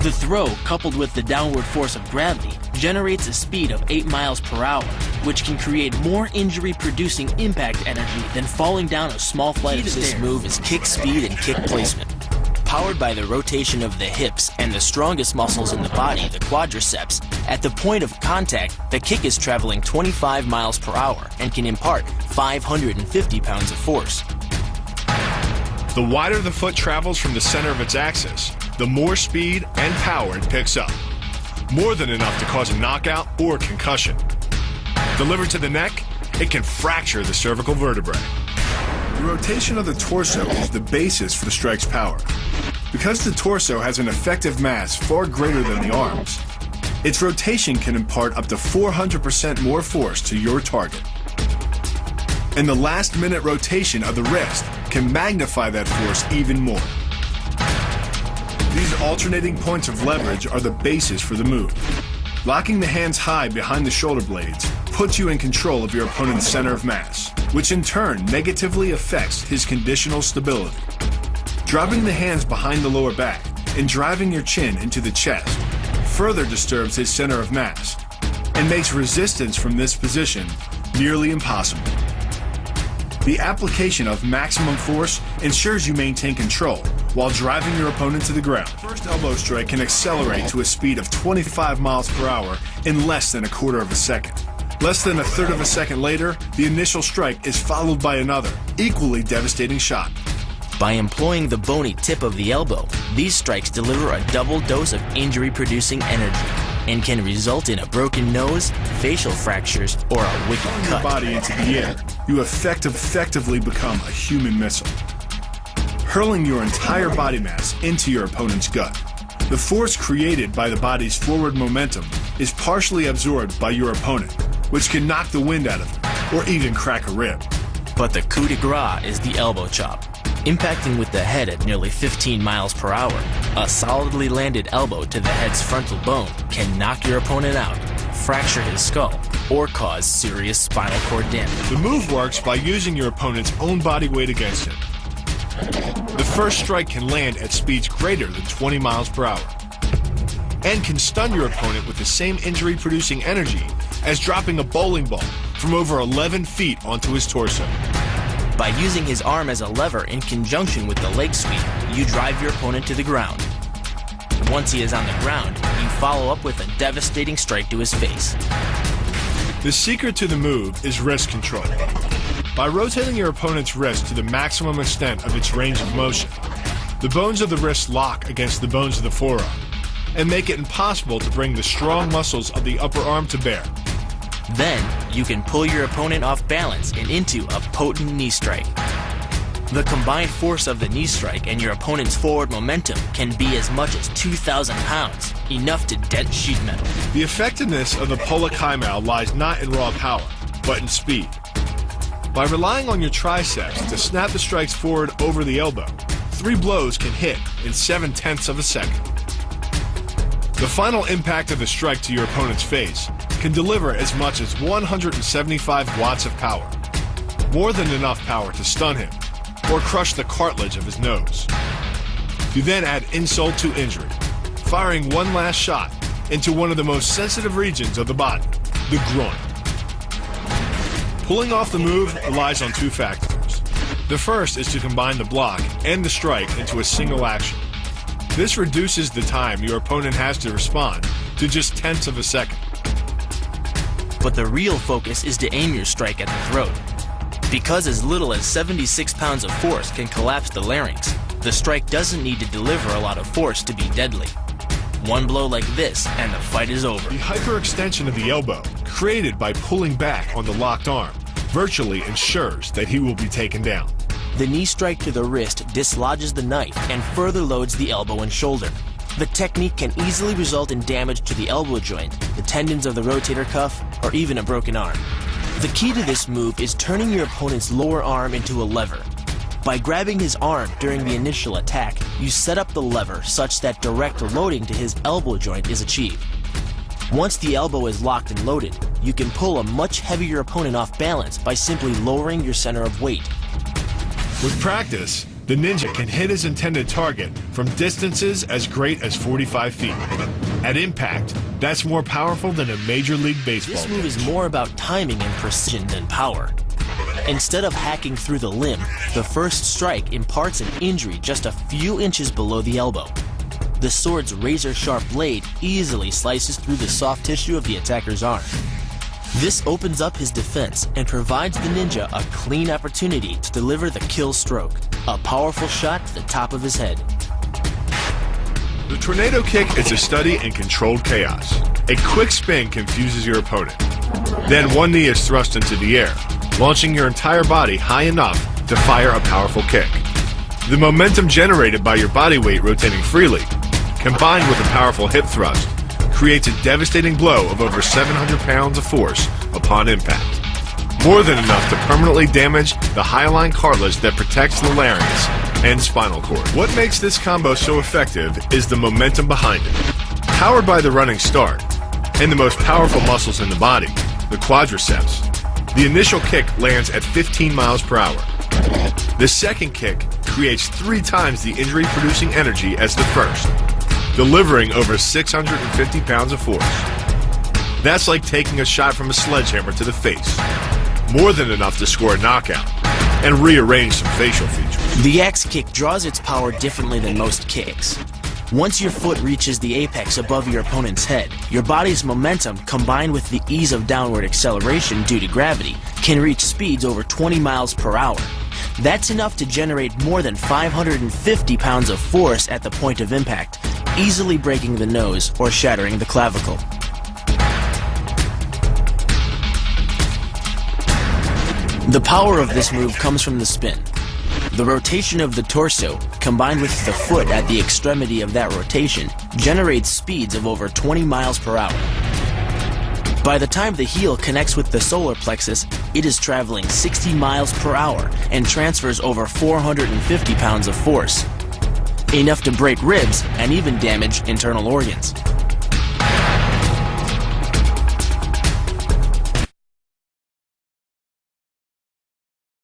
The throw, coupled with the downward force of gravity, generates a speed of 8 miles per hour, which can create more injury-producing impact energy than falling down a small flight of stairs. This move is kick speed and kick placement. Powered by the rotation of the hips and the strongest muscles in the body, the quadriceps, at the point of contact, the kick is traveling 25 miles per hour and can impart 550 pounds of force. The wider the foot travels from the center of its axis, the more speed and power it picks up. More than enough to cause a knockout or concussion. Delivered to the neck, it can fracture the cervical vertebrae. The rotation of the torso is the basis for the strike's power. Because the torso has an effective mass far greater than the arms, its rotation can impart up to 400% more force to your target. And the last-minute rotation of the wrist can magnify that force even more. These alternating points of leverage are the basis for the move. Locking the hands high behind the shoulder blades puts you in control of your opponent's center of mass, which in turn negatively affects his conditional stability. Dropping the hands behind the lower back and driving your chin into the chest further disturbs his center of mass and makes resistance from this position nearly impossible. The application of maximum force ensures you maintain control while driving your opponent to the ground. The first elbow strike can accelerate to a speed of 25 miles per hour in less than a quarter of a second. Less than a third of a second later, the initial strike is followed by another, equally devastating shot. By employing the bony tip of the elbow, these strikes deliver a double dose of injury-producing energy and can result in a broken nose, facial fractures, or a wicked cut. Your body into the air, you effectively become a human missile, hurling your entire body mass into your opponent's gut. The force created by the body's forward momentum is partially absorbed by your opponent, which can knock the wind out of him or even crack a rib. But the coup de grace is the elbow chop. Impacting with the head at nearly 15 miles per hour, a solidly landed elbow to the head's frontal bone can knock your opponent out, fracture his skull, or cause serious spinal cord damage. The move works by using your opponent's own body weight against him. The first strike can land at speeds greater than 20 miles per hour and can stun your opponent with the same injury-producing energy as dropping a bowling ball from over 11 feet onto his torso. By using his arm as a lever in conjunction with the leg sweep, you drive your opponent to the ground. Once he is on the ground, you follow up with a devastating strike to his face. The secret to the move is wrist control. By rotating your opponent's wrist to the maximum extent of its range of motion, the bones of the wrist lock against the bones of the forearm and make it impossible to bring the strong muscles of the upper arm to bear. Then, you can pull your opponent off balance and into a potent knee strike. The combined force of the knee strike and your opponent's forward momentum can be as much as 2,000 pounds, enough to dent sheet metal. The effectiveness of the Pollock Highmouth lies not in raw power, but in speed. By relying on your triceps to snap the strikes forward over the elbow, 3 blows can hit in 7/10 of a second. The final impact of the strike to your opponent's face can deliver as much as 175 watts of power, more than enough power to stun him or crush the cartilage of his nose. You then add insult to injury, firing one last shot into one of the most sensitive regions of the body, the groin. Pulling off the move relies on 2 factors. The first is to combine the block and the strike into a single action. This reduces the time your opponent has to respond to just 1/10 of a second. But the real focus is to aim your strike at the throat. Because as little as 76 pounds of force can collapse the larynx, the strike doesn't need to deliver a lot of force to be deadly. One blow like this and the fight is over. The hyperextension of the elbow, created by pulling back on the locked arm, virtually ensures that he will be taken down. The knee strike to the wrist dislodges the knife and further loads the elbow and shoulder. The technique can easily result in damage to the elbow joint, the tendons of the rotator cuff, or even a broken arm. The key to this move is turning your opponent's lower arm into a lever. By grabbing his arm during the initial attack, you set up the lever such that direct loading to his elbow joint is achieved. Once the elbow is locked and loaded, you can pull a much heavier opponent off balance by simply lowering your center of weight. With practice, The ninja can hit his intended target from distances as great as 45 feet. At impact, that's more powerful than a Major League Baseball This move pitch. is more about timing and precision than power. Instead of hacking through the limb, the first strike imparts an injury just a few inches below the elbow. The sword's razor-sharp blade easily slices through the soft tissue of the attacker's arm. This opens up his defense and provides the ninja a clean opportunity to deliver the kill stroke, a powerful shot to the top of his head. The tornado kick is a study in controlled chaos. A quick spin confuses your opponent. Then one knee is thrust into the air, launching your entire body high enough to fire a powerful kick. The momentum generated by your body weight rotating freely, combined with a powerful hip thrust, creates a devastating blow of over 700 pounds of force upon impact. More than enough to permanently damage the hyaline cartilage that protects the larynx and spinal cord. What makes this combo so effective is the momentum behind it. Powered by the running start and the most powerful muscles in the body, the quadriceps, the initial kick lands at 15 miles per hour. The second kick creates 3 times the injury-producing energy as the first, delivering over 650 pounds of force. That's like taking a shot from a sledgehammer to the face. More than enough to score a knockout and rearrange some facial features. The axe kick draws its power differently than most kicks. Once your foot reaches the apex above your opponent's head, your body's momentum, combined with the ease of downward acceleration due to gravity, can reach speeds over 20 miles per hour. That's enough to generate more than 550 pounds of force at the point of impact, easily breaking the nose or shattering the clavicle. The power of this move comes from the spin. The rotation of the torso, combined with the foot at the extremity of that rotation, generates speeds of over 20 miles per hour. By the time the heel connects with the solar plexus, it is traveling 60 miles per hour and transfers over 450 pounds of force, enough to break ribs and even damage internal organs.